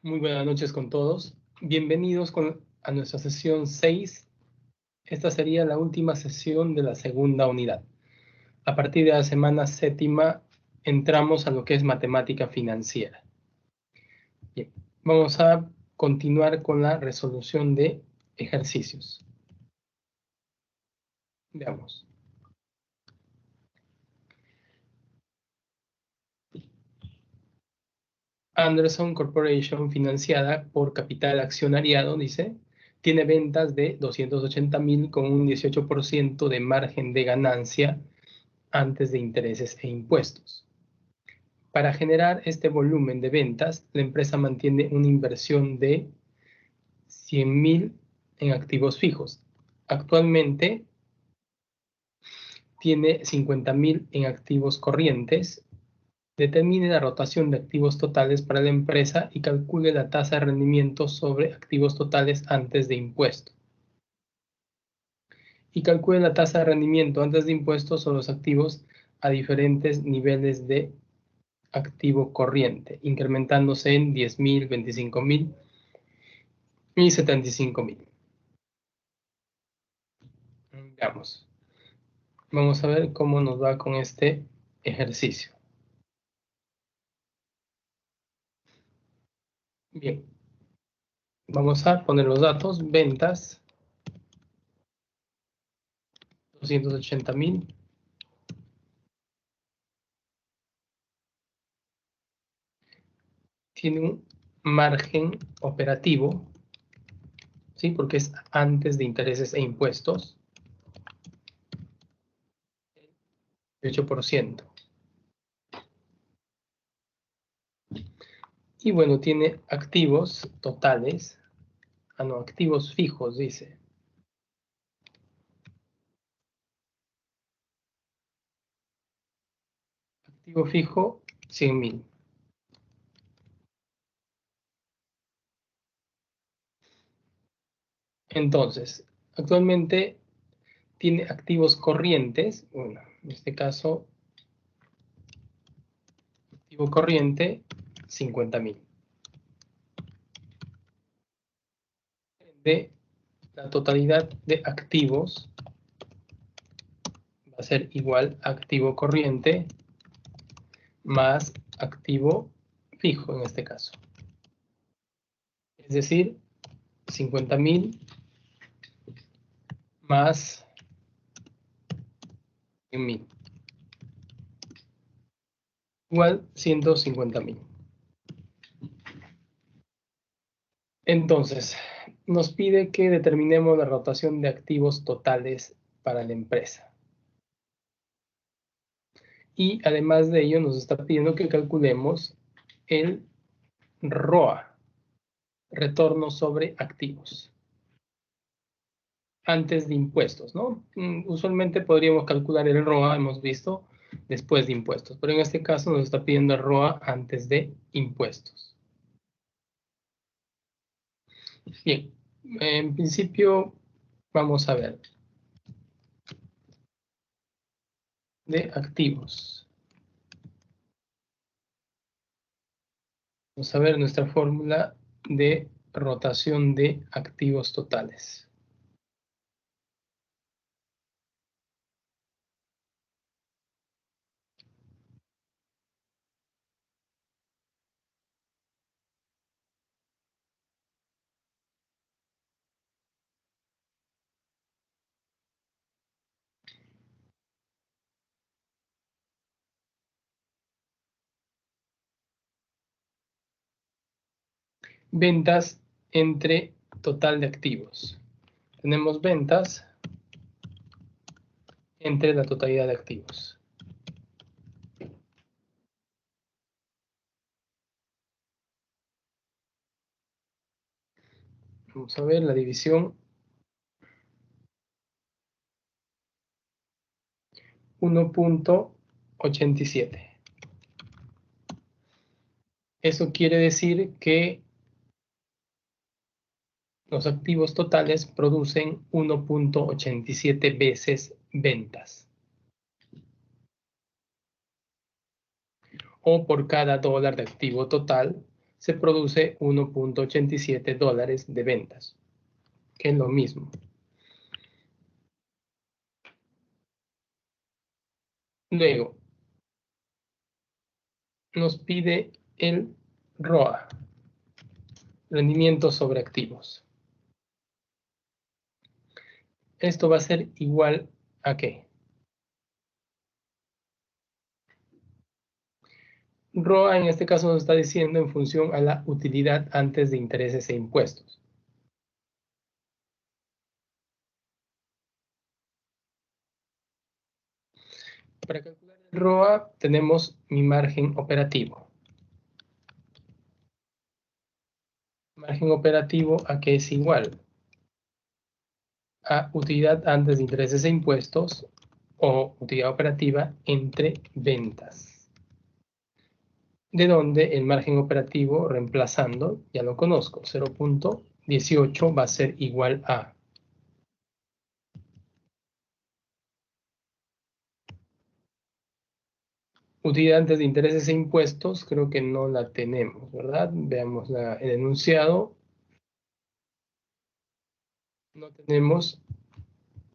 Muy buenas noches con todos. Bienvenidos a nuestra sesión 6. Esta sería la última sesión de la segunda unidad. A partir de la semana séptima entramos a lo que es matemática financiera. Bien, vamos a continuar con la resolución de ejercicios. Veamos. Anderson Corporation, financiada por capital accionariado, dice, tiene ventas de 280,000 con un 18% de margen de ganancia antes de intereses e impuestos. Para generar este volumen de ventas, la empresa mantiene una inversión de 100,000 en activos fijos. Actualmente tiene 50,000 en activos corrientes. Determine la rotación de activos totales para la empresa y calcule la tasa de rendimiento sobre activos totales antes de impuesto. Y calcule la tasa de rendimiento antes de impuestos sobre los activos a diferentes niveles de activo corriente, incrementándose en 10,000, 25,000 y 75,000. Veamos. Vamos a ver cómo nos va con este ejercicio. Bien. Vamos a poner los datos. Ventas, 280,000. Tiene un margen operativo, ¿sí? Porque es antes de intereses e impuestos, 8%. Y bueno, tiene activos totales, activos fijos, dice. Activo fijo, 100,000. Entonces, actualmente tiene activos corrientes, bueno, en este caso, activo corriente, 50,000. De la totalidad de activos va a ser igual a activo corriente más activo fijo en este caso. Es decir, 50,000 más 100,000. Igual 150,000. Entonces, nos pide que determinemos la rotación de activos totales para la empresa. Y además de ello, nos está pidiendo que calculemos el ROA, retorno sobre activos, antes de impuestos, ¿no? Usualmente podríamos calcular el ROA, hemos visto, después de impuestos, pero en este caso nos está pidiendo el ROA antes de impuestos. Bien, en principio vamos a ver de activos. Vamos a ver nuestra fórmula de rotación de activos totales. Ventas entre total de activos. Tenemos ventas entre la totalidad de activos. Vamos a ver la división. 1.87. Eso quiere decir que los activos totales producen 1.87 veces ventas. O por cada dólar de activo total, se produce 1.87 dólares de ventas, que es lo mismo. Luego, nos pide el ROA, rendimiento sobre activos. Esto va a ser igual a ¿qué? ROA en este caso nos está diciendo en función a la utilidad antes de intereses e impuestos. Para calcular el ROA tenemos mi margen operativo. Margen operativo a qué es igual a utilidad antes de intereses e impuestos o utilidad operativa entre ventas. De donde el margen operativo reemplazando, ya lo conozco, 0.18 va a ser igual a utilidad antes de intereses e impuestos, creo que no la tenemos, ¿verdad? Veamos el enunciado. No tenemos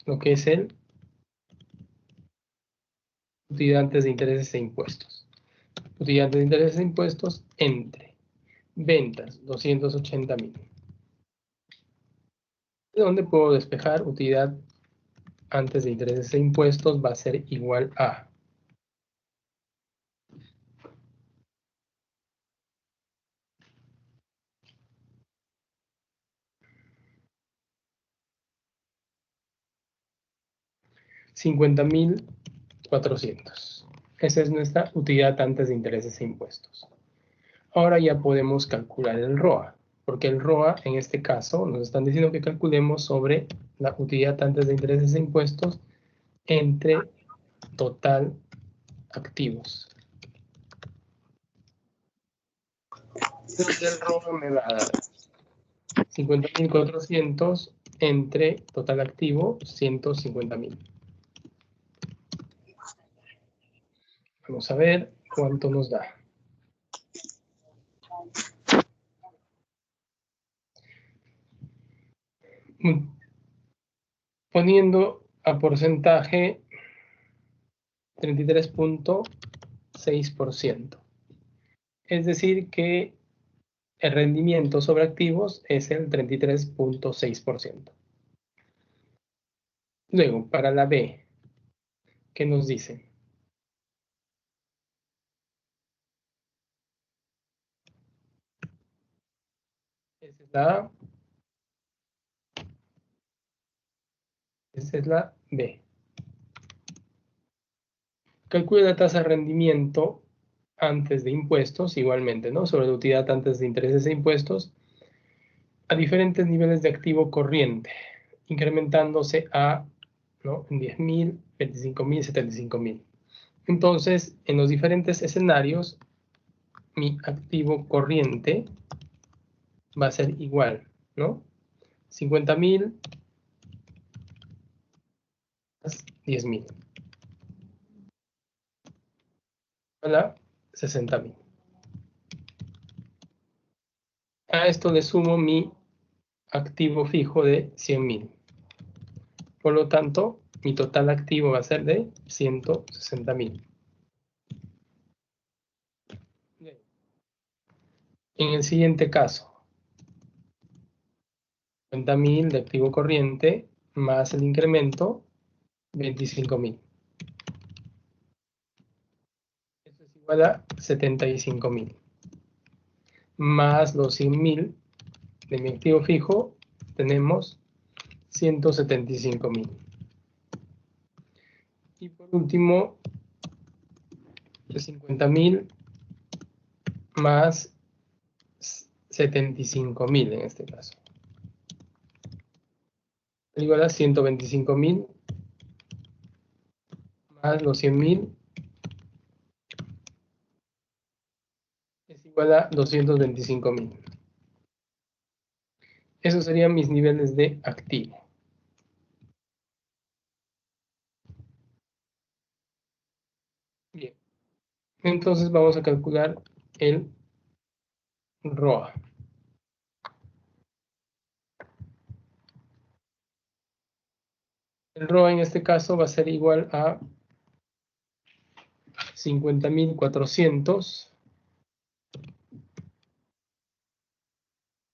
lo que es el utilidad antes de intereses e impuestos. Utilidad antes de intereses e impuestos entre ventas, 280.000. De donde puedo despejar utilidad antes de intereses e impuestos va a ser igual a $50.400. Esa es nuestra utilidad antes de intereses e impuestos. Ahora ya podemos calcular el ROA, porque el ROA en este caso nos están diciendo que calculemos sobre la utilidad antes de intereses e impuestos entre total activos. Entonces el ROA me va a dar 50.400 entre total activo 150.000. Vamos a ver cuánto nos da. Poniendo a porcentaje 33.6%. Es decir que el rendimiento sobre activos es el 33.6%. Luego, para la B, ¿qué nos dice? Esa es la A. Esa es la B. Calcula la tasa de rendimiento antes de impuestos, igualmente, ¿no? Sobre la utilidad antes de intereses e impuestos, a diferentes niveles de activo corriente, incrementándose a, ¿no? 10.000, 25.000, 75.000. Entonces, en los diferentes escenarios, mi activo corriente va a ser igual, ¿no? 50.000 más 10.000. Hola, 60.000. A esto le sumo mi activo fijo de 100.000. Por lo tanto, mi total activo va a ser de 160.000. En el siguiente caso, 50.000 de activo corriente más el incremento, 25.000. Esto es igual a 75.000. Más los 100.000 de mi activo fijo, tenemos 175.000. Y por último, 50.000 más 75.000 en este caso. Igual a 125.000 más los 100.000 es igual a 225.000. Esos serían mis niveles de activo. Bien, entonces vamos a calcular el ROA. El ROA en este caso va a ser igual a 50.400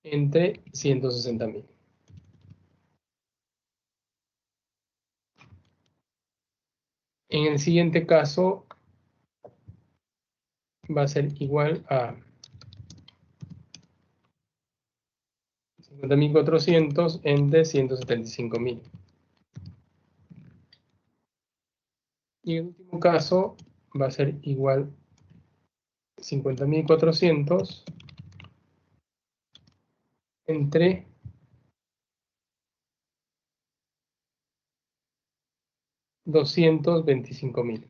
entre 160.000. En el siguiente caso va a ser igual a 50.400 entre 175.000. Y en el último caso va a ser igual a 50.400 entre 225.000.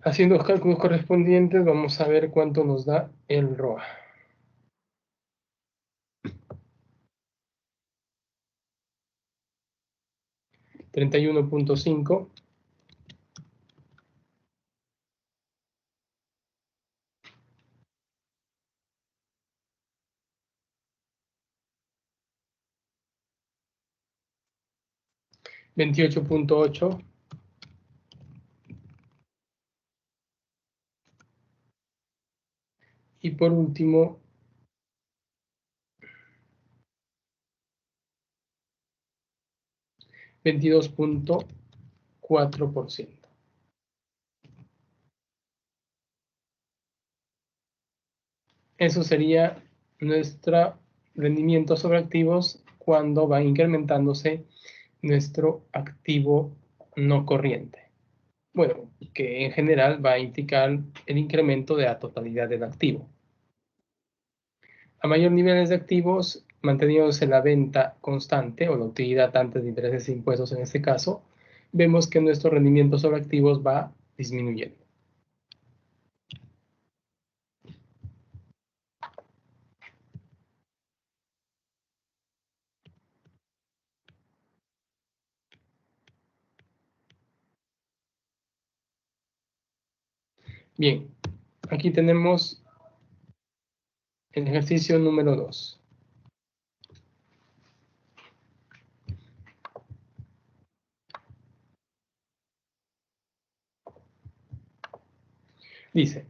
Haciendo los cálculos correspondientes, vamos a ver cuánto nos da el ROA. 31.5 28.8 y por último 22.4%. Eso sería nuestro rendimiento sobre activos cuando va incrementándose nuestro activo no corriente. Bueno, que en general va a indicar el incremento de la totalidad del activo. A mayor niveles de activos, manteniéndose la venta constante o la utilidad antes de intereses e impuestos en este caso, vemos que nuestro rendimiento sobre activos va disminuyendo. Bien, aquí tenemos el ejercicio número 2. Dice,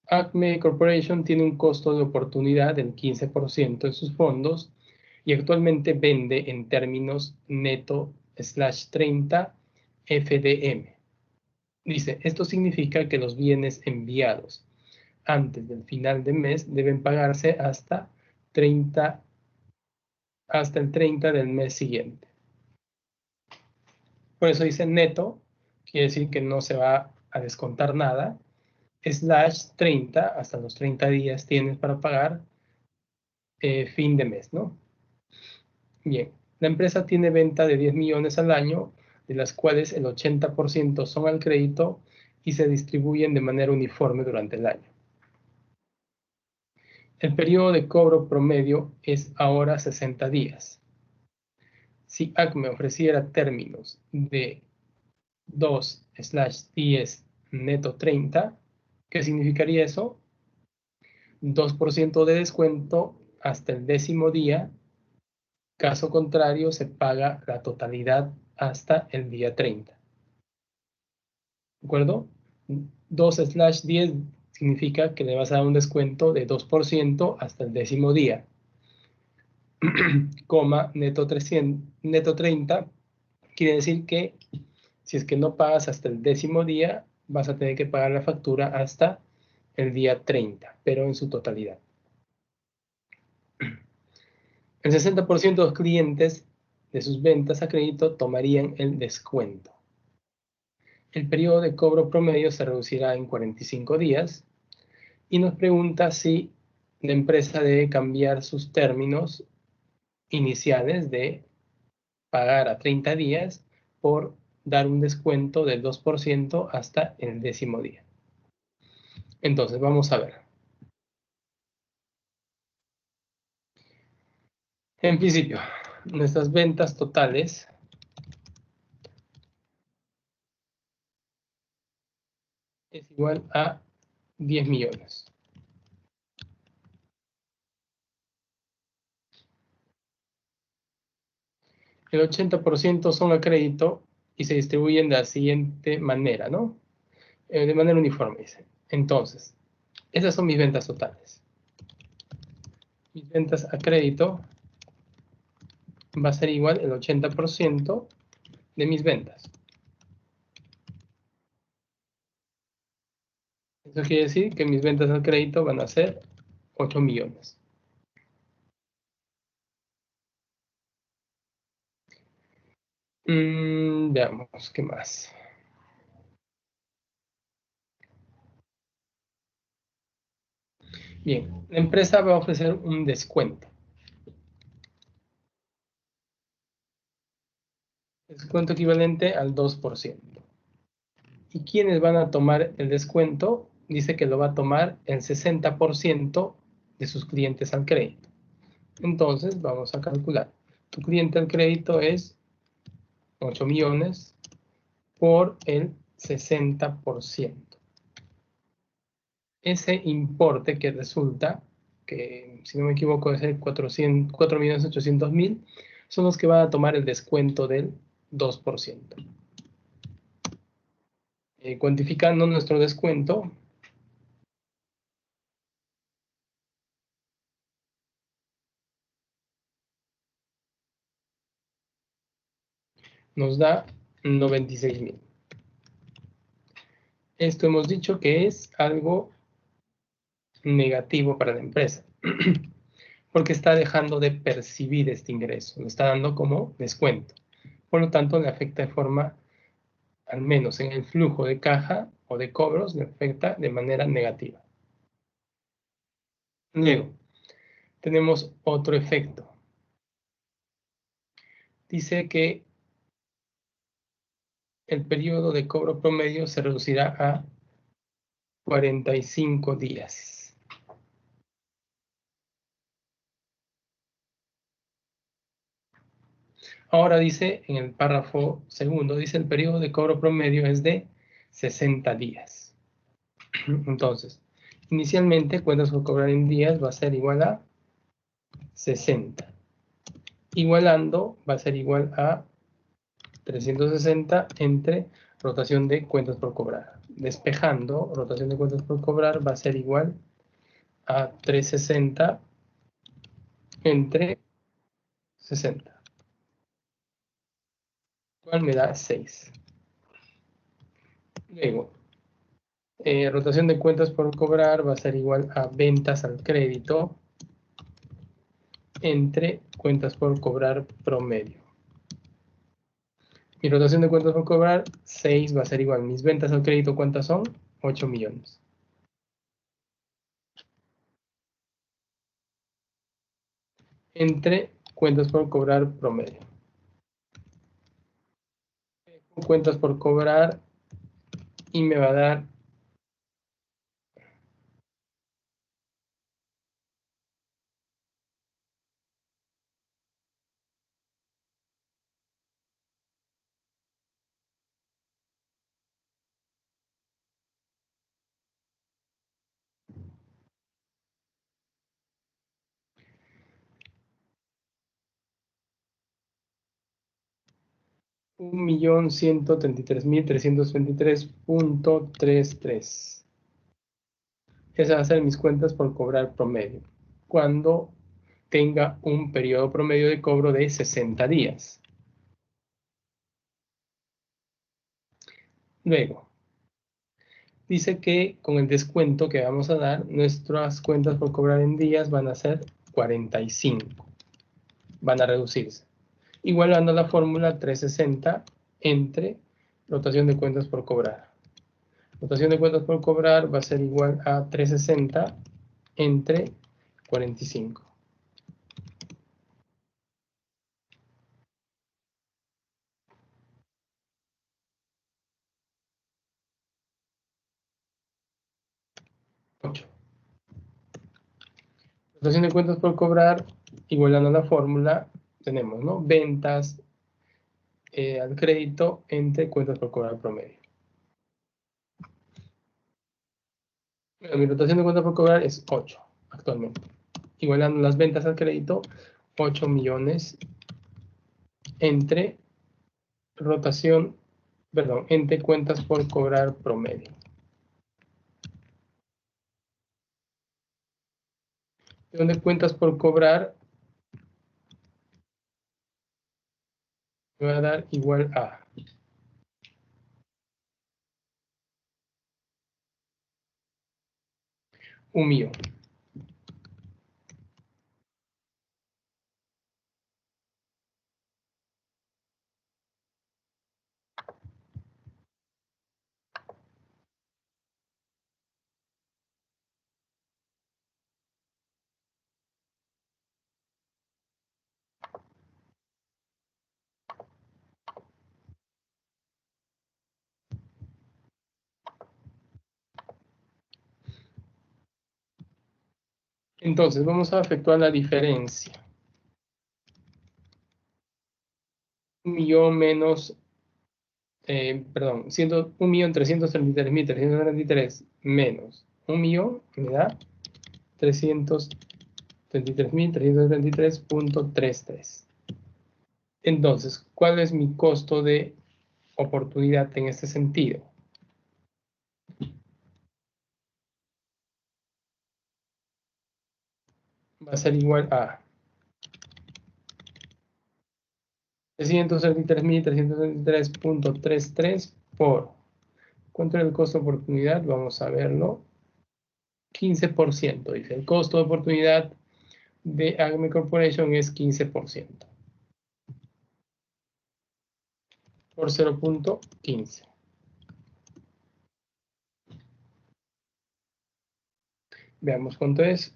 Acme Corporation tiene un costo de oportunidad del 15% en sus fondos y actualmente vende en términos neto/30 FDM. Dice, esto significa que los bienes enviados antes del final de mes deben pagarse hasta el 30 del mes siguiente. Por eso dice neto, quiere decir que no se va a descontar nada, /30, hasta los 30 días tienes para pagar fin de mes, ¿no? Bien, la empresa tiene venta de 10 millones al año, de las cuales el 80% son al crédito y se distribuyen de manera uniforme durante el año. El periodo de cobro promedio es ahora 60 días. Si Acme ofreciera términos de 2/10 neto 30, ¿qué significaría eso? 2% de descuento hasta el 10º día. Caso contrario, se paga la totalidad hasta el día 30. ¿De acuerdo? 2/10 significa que le vas a dar un descuento de 2% hasta el 10º día. Coma, neto 30, quiere decir que si es que no pagas hasta el 10º día, vas a tener que pagar la factura hasta el día 30, pero en su totalidad. El 60% de los clientes de sus ventas a crédito tomarían el descuento. El periodo de cobro promedio se reducirá en 45 días y nos pregunta si la empresa debe cambiar sus términos iniciales de pagar a 30 días por dar un descuento del 2% hasta el 10º día. Entonces, vamos a ver. En principio, nuestras ventas totales es igual a 10 millones. El 80% son a crédito y se distribuyen de la siguiente manera, ¿no? De manera uniforme, dice. Entonces, esas son mis ventas totales. Mis ventas a crédito va a ser igual el 80% de mis ventas. Eso quiere decir que mis ventas al crédito van a ser 8 millones. Veamos, ¿qué más? Bien, la empresa va a ofrecer un descuento. Descuento equivalente al 2%. ¿Y quiénes van a tomar el descuento? Dice que lo va a tomar el 60% de sus clientes al crédito. Entonces, vamos a calcular. Tu cliente al crédito es 8 millones por el 60%. Ese importe que resulta, que si no me equivoco es el 4.800.000, son los que van a tomar el descuento del 2%. Cuantificando nuestro descuento, nos da 96.000. Esto hemos dicho que es algo negativo para la empresa, porque está dejando de percibir este ingreso, lo está dando como descuento. Por lo tanto, le afecta de forma, al menos en el flujo de caja o de cobros, le afecta de manera negativa. Luego, tenemos otro efecto. Dice que el periodo de cobro promedio se reducirá a 45 días. Ahora dice, en el párrafo segundo, dice el periodo de cobro promedio es de 60 días. Entonces, inicialmente, cuentas por cobrar en días va a ser igual a 60. Igualando va a ser igual a 360 entre rotación de cuentas por cobrar. Despejando, rotación de cuentas por cobrar va a ser igual a 360 entre 60. Cual me da 6. Luego, rotación de cuentas por cobrar va a ser igual a ventas al crédito entre cuentas por cobrar promedio. Mi rotación de cuentas por cobrar, 6 va a ser igual. Mis ventas al crédito, ¿cuántas son? 8 millones. Entre cuentas por cobrar promedio. Cuentas por cobrar y me va a dar $1.133.323.33. Esas van a ser mis cuentas por cobrar promedio. Cuando tenga un periodo promedio de cobro de 60 días. Luego, dice que con el descuento que vamos a dar, nuestras cuentas por cobrar en días van a ser 45. Van a reducirse. Igualando la fórmula 360 entre rotación de cuentas por cobrar. Rotación de cuentas por cobrar va a ser igual a 360 entre 45. Rotación de cuentas por cobrar, igualando la fórmula, tenemos, ¿no? Ventas al crédito entre cuentas por cobrar promedio. Bueno, mi rotación de cuenta por cobrar es 8 actualmente. Igualando las ventas al crédito, 8 millones entre rotación, perdón, entre cuentas por cobrar promedio. Donde cuentas por cobrar me va a dar igual a 1.000.000. Entonces, vamos a efectuar la diferencia. 1.000.000 menos, perdón, 1.333.333 menos 1.000.000 me da 333.333.33. Entonces, ¿cuál es mi costo de oportunidad en este sentido? Va a ser igual a 333.333.33 por, ¿cuánto era el costo de oportunidad? Vamos a verlo. 15%, dice. El costo de oportunidad de Acme Corporation es 15% por 0.15. Veamos cuánto es.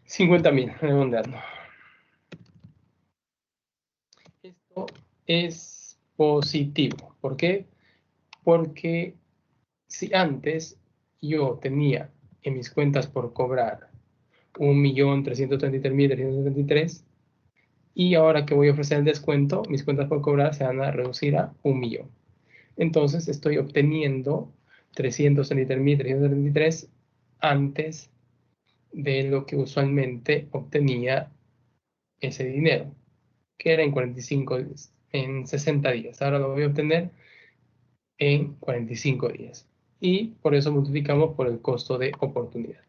50.000, redondeando. Esto es positivo. ¿Por qué? Porque si antes yo tenía en mis cuentas por cobrar 1.333.333 y ahora que voy a ofrecer el descuento, mis cuentas por cobrar se van a reducir a 1.000.000. Entonces estoy obteniendo 333.333 antes de lo que usualmente obtenía ese dinero, que era en 45 días, en 60 días. Ahora lo voy a obtener en 45 días. Y por eso multiplicamos por el costo de oportunidad.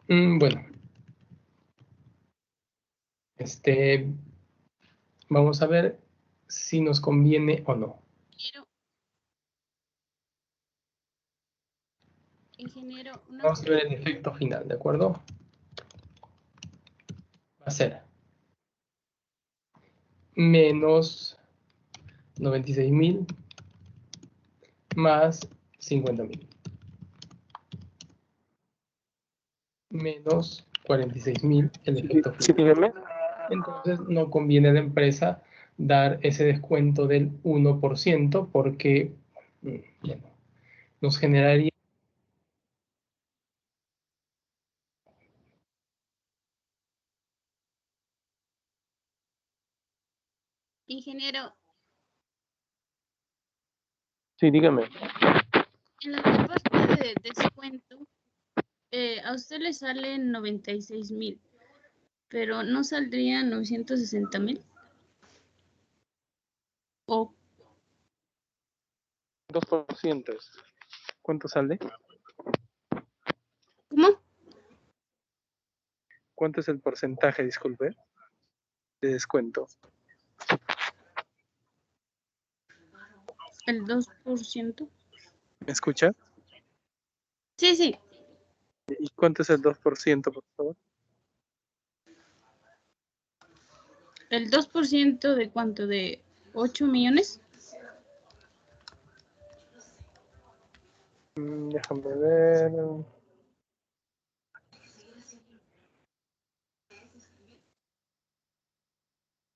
Bueno, vamos a ver si nos conviene o no. Ingeniero, Vamos a ver el efecto final, ¿de acuerdo? Va a ser menos 96.000 más 50.000 menos 46.000 el efecto Sí, final. dígame. Entonces no conviene a la empresa dar ese descuento del 1% porque bueno, nos generaría. ingeniero, Sí, dígame. en la parte de descuento, a usted le salen 96.000, pero no saldrían 960.000. ¿O 2%. ¿Cuánto sale? cómo? ¿Cuánto es el porcentaje, disculpe, de descuento? ¿El 2%? ¿Me escucha? Sí, sí. ¿Y cuánto es el 2%, por favor? ¿El 2% de cuánto? ¿De 8 millones? Déjame ver.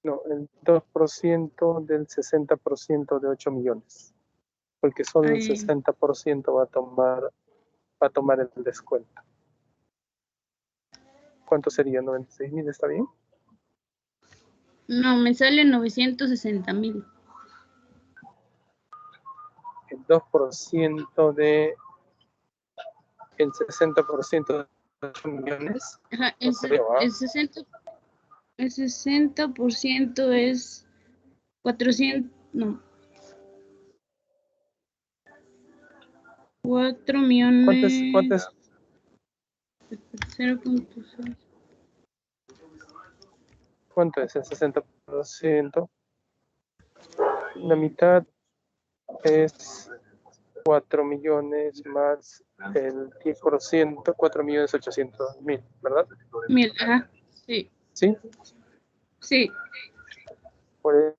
No, el 2% del 60% de 8 millones. Porque solo el Ay, 60% va a tomar el descuento. ¿Cuánto sería? ¿96.000? ¿Está bien? No, me sale 960.000. El 2% de el 60% de 8 millones. Ajá, No creo, ¿ah? el 60% es 400, no, 4 millones, ¿Cuánto es? 0.6. ¿Cuánto es el 60%? La mitad es 4 millones más el 10%, 4.800.000, ¿verdad? 1000, ajá, sí, ¿Sí? sí. Por el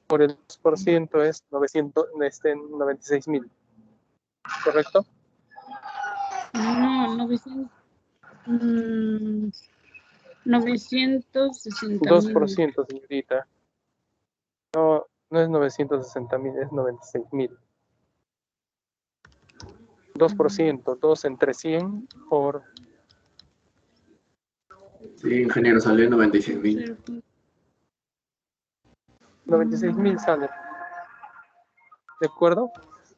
2% es 96.000, ¿correcto? No, 960.000. 2%, señorita. No, no es 960.000, es 96.000. 2%, 2 entre 100 por... Sí, ingeniero, sale 96.000. 96.000 sale. ¿De acuerdo?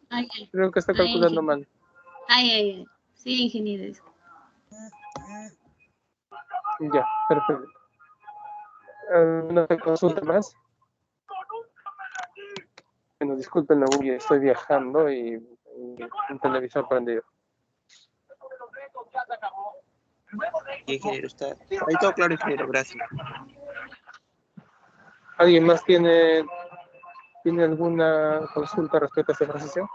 Ay, Creo que está ay, calculando ingeniero. mal. Ay. Sí, ingeniero. Ya, perfecto. ¿Alguna consulta más? Bueno, disculpen la bulla, estoy viajando y un televisor prendido. Ingeniero, está ahí todo claro, ingeniero, gracias. ¿Alguien más tiene alguna consulta respecto a este ejercicio?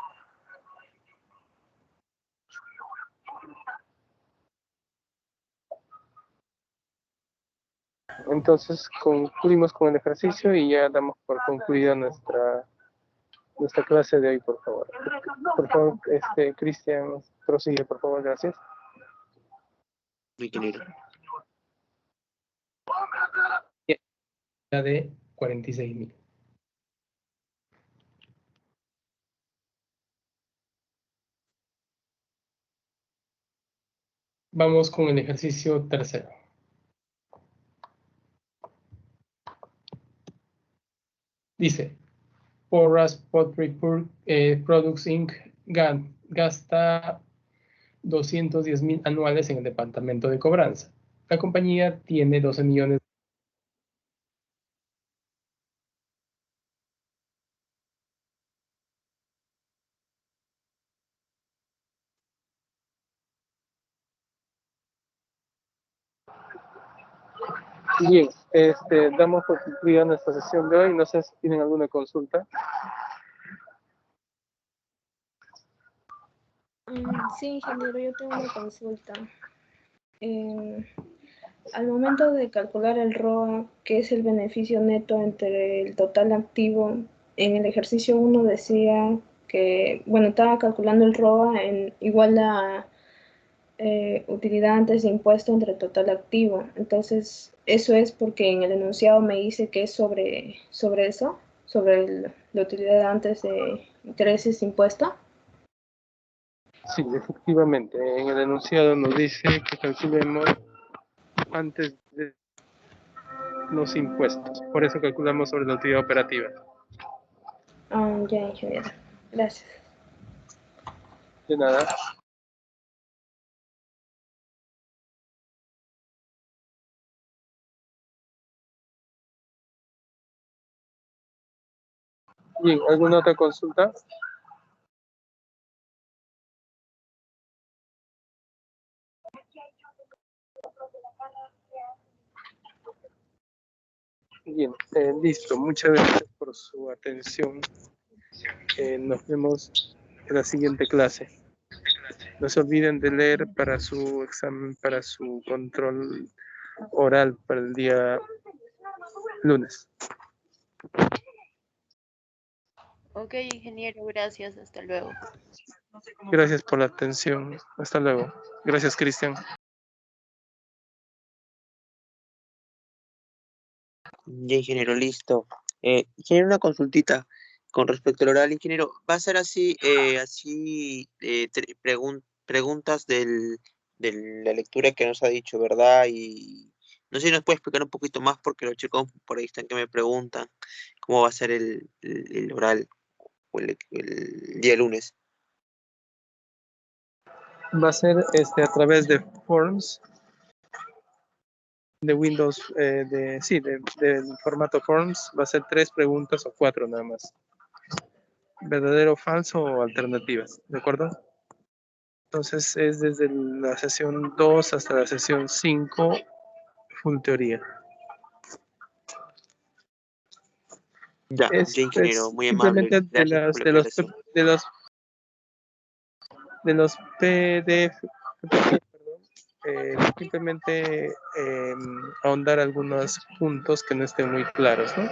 Entonces concluimos con el ejercicio y ya damos por concluida nuestra clase de hoy, por favor. Por favor, Cristian, prosigue, por favor, gracias. Ingeniero. La de 46.000. Vamos con el ejercicio tercero. Dice, Porras Pottery Products Inc. gasta 210.000 anuales en el departamento de cobranza. La compañía tiene 12 millones. Bien, damos por concluida nuestra sesión de hoy. No sé si tienen alguna consulta. Sí, ingeniero, yo tengo una consulta. Al momento de calcular el ROA, que es el beneficio neto entre el total activo, en el ejercicio 1 decía que, bueno, estaba calculando el ROA en igual a utilidad antes de impuesto entre total activo. Entonces, eso es porque en el enunciado me dice que es sobre eso, sobre la utilidad antes de intereses impuesto. Sí, efectivamente. En el enunciado nos dice que calculemos antes de los impuestos. Por eso calculamos sobre la utilidad operativa. Ya, ingeniero. Gracias. De nada. Bien, ¿alguna otra consulta? Bien, listo. Muchas gracias por su atención. Nos vemos en la siguiente clase. No se olviden de leer para su examen, para su control oral para el día lunes. Ok, ingeniero, gracias. Hasta luego. Gracias por la atención. Hasta luego. Gracias, Cristian. Ya, ingeniero, listo. Ingeniero, una consultita con respecto al oral, ingeniero. ¿Va a ser así, preguntas de la lectura que nos ha dicho, verdad? Y No sé si nos puede explicar un poquito más porque los chicos por ahí están que me preguntan cómo va a ser el oral o el día lunes. Va a ser a través de Forms, de Windows, del formato Forms. Va a ser 3 preguntas o 4 nada más. Verdadero, falso o alternativas, ¿de acuerdo? Entonces es desde la sesión 2 hasta la sesión 5, full teoría. Ya, Es ingeniero, muy amable. simplemente Gracias por la explicación. de los PDF, simplemente ahondar algunos puntos que no estén muy claros, ¿no?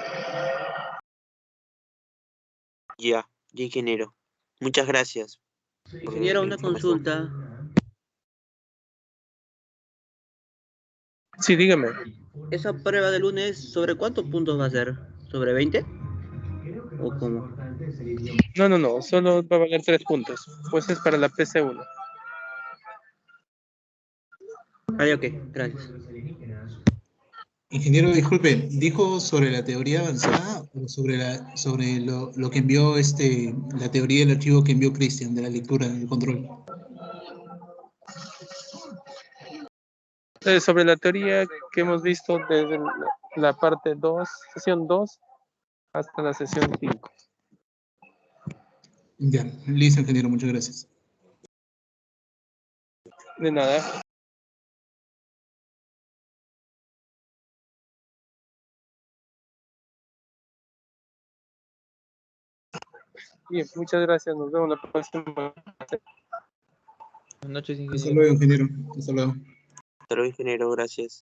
Ya, ingeniero. Muchas gracias. Ingeniero, una consulta. Sí, dígame. ¿Esa prueba de lunes sobre cuántos puntos va a ser? ¿Sobre 20? ¿O cómo? No, solo va a valer 3 puntos. Pues es para la PC1. Ah, ok, gracias. Ingeniero, disculpe, ¿dijo sobre la teoría avanzada o sobre lo que envió la teoría del archivo que envió Cristian de la lectura del control? Sobre la teoría que hemos visto desde la parte 2, sesión 2, hasta la sesión 5. Ya, listo, ingeniero, muchas gracias. De nada. Bien, muchas gracias. Nos vemos la próxima. Buenas noches, ingeniero. Hasta luego, ingeniero. Hasta luego. Hasta luego, ingeniero, gracias.